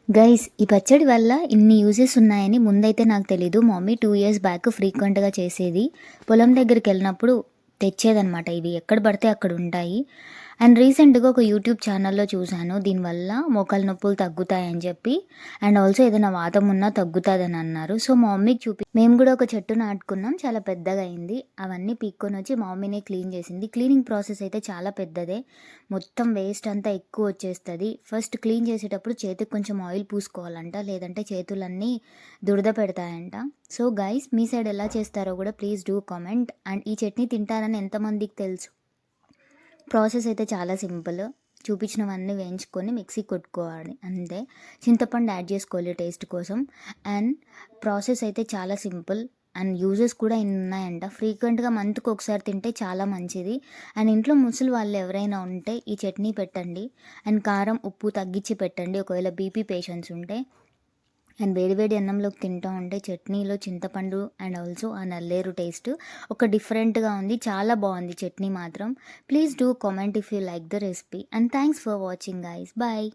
Guys ఈ పచ్చడి వల్ల ఇన్ని యూజెస్ ఉన్నాయని ముందైతే నాకు తెలీదు. మమ్మీ 2 ఇయర్స్ బ్యాక్ ఫ్రీక్వెంట్‌గా చేసేది. పొలం దగ్గరికెళ్ళినప్పుడు తెచ్చేదనమాట. ఇవి ఎక్కడ పడితే అక్కడ ఉంటాయి. అండ్ రీసెంట్‌గా ఒక యూట్యూబ్ ఛానల్‌లో చూసాను. దీనివల్ల మోకాళ్ళ నొప్పులు తగ్గుతాయని చెప్పి అండ్ ఆల్సో ఏదైనా వాతం ఉన్నా తగ్గుతాదని అన్నారు. సో, మా మమ్మీకి మేము కూడా ఒక చెట్టు నాటుకున్నాం. చాలా పెద్దగా అయింది. అవన్నీ పీక్కొనొచ్చి మా మమ్మీనే క్లీన్ చేసింది. క్లీనింగ్ ప్రాసెస్ అయితే చాలా పెద్దదే. మొత్తం వేస్ట్ అంతా ఎక్కువ వచ్చేస్తది. ఫస్ట్ క్లీన్ చేసేటప్పుడు చేతికి కొంచెం ఆయిల్ పూసుకోవాలంట. లేదంటే చేతులన్నీ దురద పెడతాయంట. సో గైస్ మీ సైడ్ ఎలా చేస్తారో కూడా ప్లీజ్ డూ కామెంట్. అండ్ ఈ చట్నీ తింటారని ఎంతమందికి తెలుసు? ప్రాసెస్ అయితే చాలా సింపుల్. చూపించినవన్నీ వేయించుకొని మిక్సీ కొట్టుకోవాలి అంతే. చింతపండు యాడ్ చేసుకోవాలి టేస్ట్ కోసం. అండ్ ప్రాసెస్ అయితే చాలా సింపుల్. అండ్ యూజెస్ కూడా ఇన్ని ఉన్నాయంట. ఫ్రీక్వెంట్‌గా మంత్‌కి ఒకసారి తింటే చాలా మంచిది. అండ్ ఇంట్లో ముసలి వాళ్ళు ఎవరైనా ఉంటే ఈ చట్నీ పెట్టండి. అండ్ కారం, ఉప్పు తగ్గించి పెట్టండి ఒకవేళ బీపీ పేషెంట్స్ ఉంటే. అండ్ వేడి వేడి అన్నంలోకి తింటూ ఉంటే చట్నీలో చింతపండు అండ్ ఆల్సో ఆ నల్లేరు టేస్ట్ ఒక డిఫరెంట్‌గా ఉంది. చాలా బాగుంది చట్నీ మాత్రం. Please do comment if you like the recipe. And thanks for watching guys. Bye.